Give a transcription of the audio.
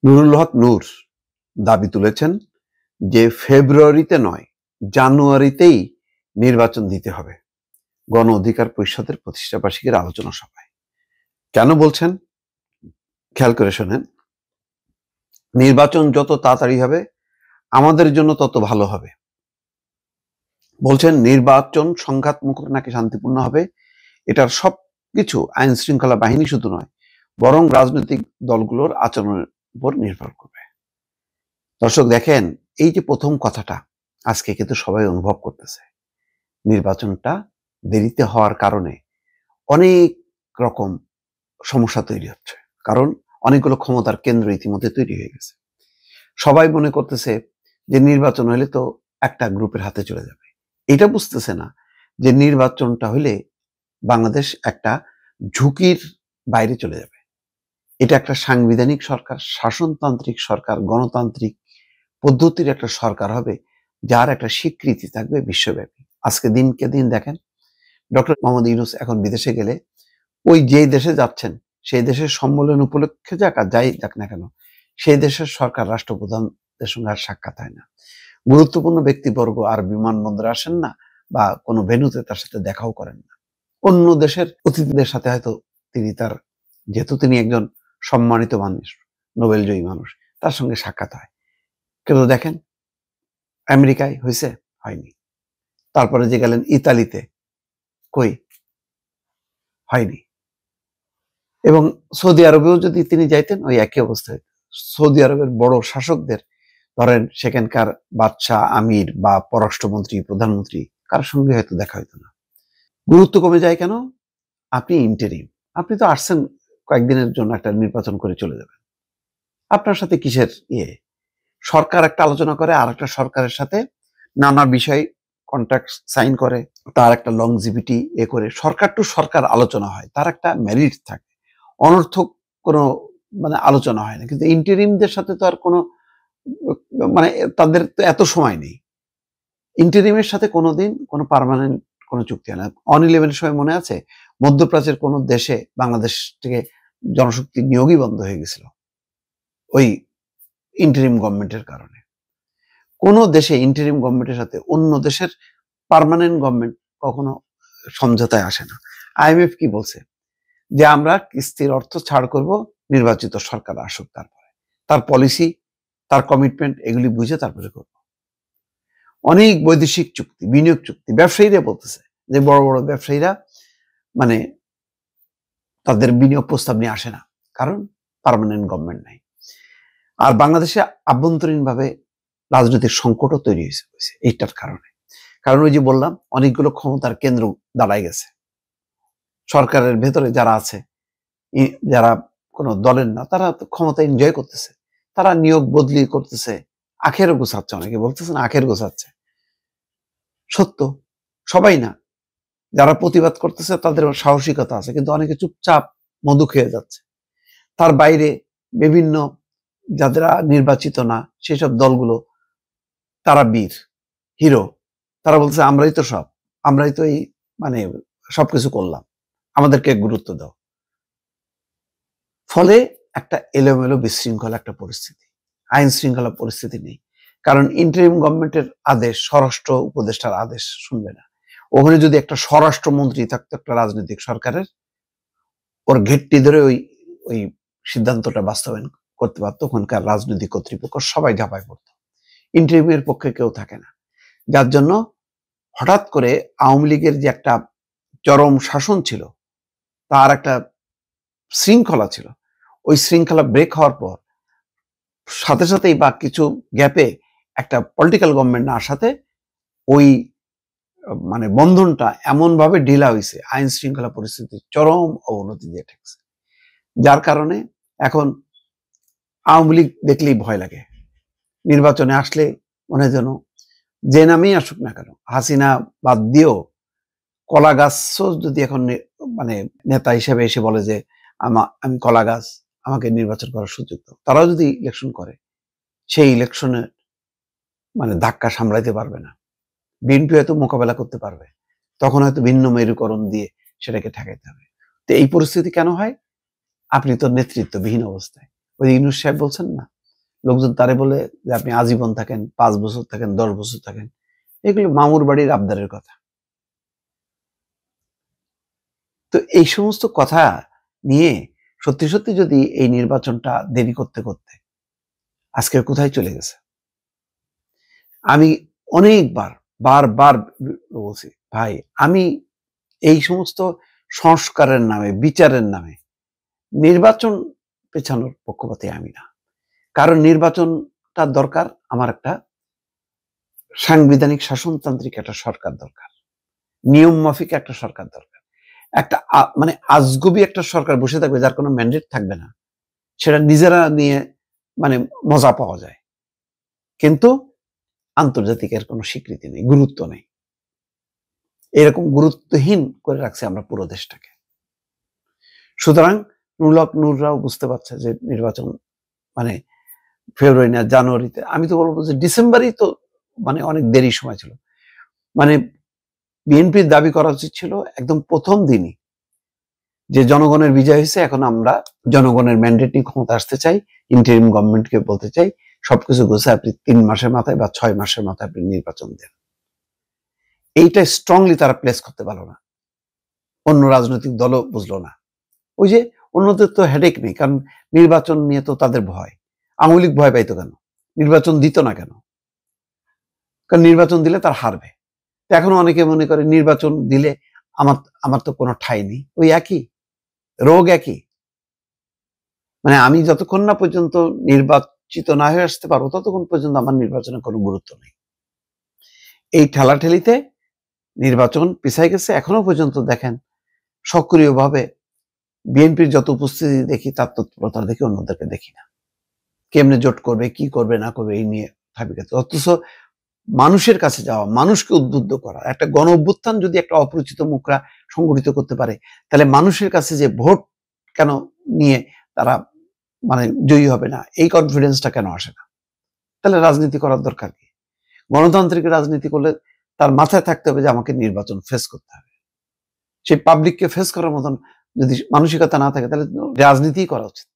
নুরুল হক নূর দাবি তুলেছেন যে ফেব্রুয়ারিতে নয়, জানুয়ারিতেই নির্বাচন দিতে হবে গণ অধিকার পরিষদের প্রতিষ্ঠাবার্ষিকীর আলোচনা সভায়। কেন বলছেন খেয়াল করে শোনেন। নির্বাচন যত তাড়াতাড়ি হবে আমাদের জন্য তত ভালো হবে। বলছেন নির্বাচন সংঘাতমুক্ত নাকি শান্তিপূর্ণ হবে, এটার সবকিছু আইন শৃঙ্খলা বাহিনী শুধু নয়, বরং রাজনৈতিক দলগুলোর আচরণের উপর নির্ভর করবে। দর্শক দেখেন, এই যে প্রথম কথাটা আজকে কিন্তু সবাই অনুভব করতেছে, নির্বাচনটা দেরিতে হওয়ার কারণে অনেক রকম সমস্যা তৈরি হচ্ছে। কারণ অনেকগুলো ক্ষমতার কেন্দ্র ইতিমধ্যে তৈরি হয়ে গেছে। সবাই মনে করতেছে যে নির্বাচন হলে তো একটা গ্রুপের হাতে চলে যাবে। এটা বুঝতেছে না যে নির্বাচনটা হলে বাংলাদেশ একটা ঝুঁকির বাইরে চলে যাবে। এটা একটা সাংবিধানিক সরকার, শাসনতান্ত্রিক সরকার, গণতান্ত্রিক পদ্ধতির একটা সরকার হবে, যার একটা স্বীকৃতি থাকবে বিশ্বব্যাপী। আজকে দিনকে দিন দেখেন, ডক্টর মোহাম্মদ ইউনূস এখন বিদেশে গেলে ওই যেই দেশে যাচ্ছেন সেই দেশের সম্মেলন উপলক্ষে যাক আর যাই যাক না কেন, সেই দেশের সরকার রাষ্ট্রপ্রধানদের সঙ্গে আর সাক্ষাৎ হয় না। গুরুত্বপূর্ণ ব্যক্তিবর্গ আর বিমানবন্দরে আসেন না, বা কোনো ভেন্যুতে তার সাথে দেখাও করেন না। অন্য দেশের অতিথিদের সাথে হয়তো যেহেতু তিনি একজন সম্মানিত মানুষ, নোবেলজয়ী মানুষ, তার সঙ্গে সাক্ষাৎ হয়। কিন্তু দেখেন আমেরিকায় হয়েছে, হয়নি। তারপরে যে গেলেন ইতালিতে, কই, হয়নি। এবং সৌদি আরবেও যদি তিনি যাইতেন ওই একই অবস্থায়। সৌদি আরবের বড় শাসকদের, ধরেন সেখানকার বাদশাহ, আমির বা পররাষ্ট্রমন্ত্রী, প্রধানমন্ত্রী, কারোর সঙ্গে হয়তো দেখা হইতো না। গুরুত্ব কমে যায় কেন? আপনি ইন্টারিম, আপনি তো আসছেন কয়েকদিনের জন্য, একটা নির্বাচন করে চলে যাবেন। আপনার সাথে কিসের সরকার একটা আলোচনা করে আর একটা সরকারের সাথে নানা বিষয় কন্ট্রাক্ট সাইন করে, তার একটা লংজিভিটি করে সরকার টু সরকার আলোচনা হয়, তার একটা মেরিট থাকে, অনর্থক কোনো আলোচনা হয় না। কিন্তু ইন্টারিমদের সাথে তো আর কোনো তাদের তো এত সময় নেই। ইন্টারিমের সাথে কোনোদিন কোনো পার্মানেন্ট কোনো চুক্তি হয় না। অন 11 সময় মনে আছে, মধ্যপ্রাচ্যের কোনো দেশে বাংলাদেশ থেকে জনশক্তি নিয়োগই বন্ধ হয়ে গেছিল ওই ইন্টারিম গভর্নমেন্টের কারণে। কোন দেশে ইন্টারিম গভর্নমেন্টের সাথে অন্য দেশের পার্মানেন্ট গভর্নমেন্ট কখনো সমঝোতায় আসে না। IMF কি বলছে? যে আমরা কিস্তির অর্থ ছাড় করব, নির্বাচিত সরকার আসুক, তারপরে তার পলিসি, তার কমিটমেন্ট এগুলি বুঝে তারপরে করব। অনেক বৈদেশিক চুক্তি, বিনিয়োগ চুক্তি, ব্যবসায়ীরা বলতেছে যে বড় বড় ব্যবসায়ীরা তাদের বিনিয়োগ প্রস্তাব নিয়ে আসে না, কারণ পার্মানেন্ট গভর্নমেন্ট নাই। আর বাংলাদেশে আভ্যন্তরীণভাবে রাজনৈতিক সংকটও তৈরি হয়েছে এইটার কারণে। কারণ ওই যে বললাম, অনেকগুলো ক্ষমতার কেন্দ্র দাঁড়ায় গেছে। সরকারের ভেতরে যারা আছে, যারা কোনো দলের না, তারা ক্ষমতা এনজয় করতেছে, তারা নিয়োগ বদলি করতেছে, আখেরও গোছাচ্ছে। অনেকে বলতেছে না আখের গোছাচ্ছে, সত্য, সবাই না। যারা প্রতিবাদ করতেছে তাদের সাহসিকতা আছে, কিন্তু অনেকে চুপচাপ মধু খেয়ে যাচ্ছে। তার বাইরে বিভিন্ন যারা নির্বাচিত না সেসব দলগুলো, তারা বীর, হিরো, তারা বলছে আমরাই তো সব, আমরাই তো এই সবকিছু করলাম, আমাদেরকে গুরুত্ব দাও। ফলে একটা এলোমেলো বিশৃঙ্খলা একটা পরিস্থিতি, আইন শৃঙ্খলা পরিস্থিতি নেই। কারণ ইন্টারিম গভর্নমেন্টের আদেশ স্বরাষ্ট্র উপদেষ্টার আদেশ শুনবে না। ওখানে যদি একটা স্বরাষ্ট্রমন্ত্রী থাকতো একটা রাজনৈতিক সরকারের, ওর ঘেটটি ধরে ওই ওই সিদ্ধান্তটা বাস্তবায়ন করতে পারতো। ওখানকার রাজনৈতিক কর্তৃপক্ষ সবাই ঝাঁপায় পড়তো, ইন্টারিমের পক্ষে কেউ থাকে না। যার জন্য হঠাৎ করে আওয়ামী লীগের যে একটা চরম শাসন ছিল, তার একটা শৃঙ্খলা ছিল, ওই শৃঙ্খলা ব্রেক হওয়ার পর সাথে সাথেই বা কিছু গ্যাপে একটা পলিটিক্যাল গভর্নমেন্ট না আসাতে ওই বন্ধনটা এমন ভাবে ঢিলা হয়েছে, আইন শৃঙ্খলা পরিস্থিতির চরম অবনতি দিয়ে ঠেকছে। যার কারণে এখন আওয়ামী লীগ দেখলেই ভয় লাগে। নির্বাচনে আসলে মনে যেন যে নামেই আসুক না কেন, হাসিনা বাদ দিয়েও কলা গাছ যদি এখন নেতা হিসেবে এসে বলে যে আমি কলা গাছ, আমাকে নির্বাচন করার সুযোগ দাও, তারাও যদি ইলেকশন করে, সেই ইলেকশনে ধাক্কা সামলাইতে পারবে না। বিএনপি হয়তো মোকাবেলা করতে পারবে, তখন হয়তো ভিন্ন মেরুকরণ দিয়ে সেটাকে ঠেকাইতে হবে। তো এই পরিস্থিতি কেন হয়? আপনি তো নেতৃত্ববিহীন অবস্থায়, ওই ইউনূস সাহেব বলছেন না, লোকজন তারে বলে যে আপনি আজীবন থাকেন, 5 বছর থাকেন, 10 বছর থাকেন, এগুলো মামুর বাড়ির আবদারের কথা। তো এই সমস্ত কথা নিয়ে সত্যি সত্যি যদি এই নির্বাচনটা দেরি করতে করতে আজকে কোথায় চলে গেছে। আমি অনেকবার বারবার বলছি, ভাই আমি এই সমস্ত সংস্কারের নামে, বিচারের নামে নির্বাচন পেছানোর পক্ষপাতী আমি না। কারণ নির্বাচনটা দরকার, আমার একটা সাংবিধানিক শাসনতান্ত্রিক একটা সরকার দরকার, নিয়ম মাফিক একটা সরকার দরকার। একটা মানে আজগবি একটা সরকার বসে থাকবে যার কোনো ম্যান্ডেট থাকবে না, সেটা নিজেরা নিয়ে মানে মজা পাওয়া যায়, কিন্তু আন্তর্জাতিক এর কোনো স্বীকৃতি নেই, গুরুত্ব নেই। এরকম গুরুত্বহীন করে রাখছে আমরা পুরো দেশটাকে। সুতরাং নূররাও বুঝতে পারছে যে নির্বাচন মানে ফেব্রুয়ারি না জানুয়ারিতে, আমি তো বলবো যে ডিসেম্বরই তো মানে অনেক দেরি সময় ছিল। মানে বিএনপির দাবি করা উচিত ছিল একদম প্রথম দিনই যে জনগণের বিজয় হয়েছে, এখন আমরা জনগণের ম্যান্ডেট নিয়ে ক্ষমতা আসতে চাই, ইন্টারিম গভর্নমেন্টকে বলতে চাই সবকিছু গোছায় আপনি 3 মাসের মাথায় বা 6 মাসের মাথায় আপনি নির্বাচন দেন। এইটা স্ট্রংলি তারা প্লেস করতে পারলো না, অন্য রাজনৈতিক দলও বুঝলো না। ওই যে অন্যদের তো হেডেক নেই, কারণ নির্বাচন নিয়ে তো তাদের ভয়। আওয়ামী লীগ ভয় পাইতো কেন? নির্বাচন দিত না কেন? কারণ নির্বাচন দিলে তার হারবে। এখনো অনেকে মনে করে নির্বাচন দিলে আমার তো কোনো ঠাঁই নেই, ওই একই রোগ, একই। মানে আমি যতক্ষণ না পর্যন্ত নির্বাচিত না হয়ে আসতে পারবো ততক্ষণ পর্যন্ত আমার নির্বাচনের কোনো গুরুত্ব নেই। এই ঠেলাঠেলিতে নির্বাচন পিছাই গেছে। এখনো পর্যন্ত দেখেন সক্রিয়ভাবে বিএনপির যত উপস্থিতি দেখি, তার তৎপরতা দেখি, অন্যদেরকে দেখি না। কেমনে জোট করবে, কি করবে না করবে এই নিয়ে ভাবি গেছে। অথচ মানুষের কাছে যাওয়া, মানুষকে উদ্বুদ্ধ করা, একটা গণ অভ্যুত্থান যদি একটা অপরিচিত মুখরা সংগঠিত করতে পারে, তাহলে মানুষের কাছে যে ভোট কেন নিয়ে তারা মানে জয়ী হবে না, এই কনফিডেন্সটা কেন আসে না? তাহলে রাজনীতি করার দরকার কি? গণতান্ত্রিক রাজনীতি করলে তার মাথায় থাকতে হবে যে আমাকে নির্বাচন ফেস করতে হবে। সেই পাবলিককে ফেস করার মতন যদি মানসিকতা না থাকে, তাহলে রাজনীতি করা উচিত।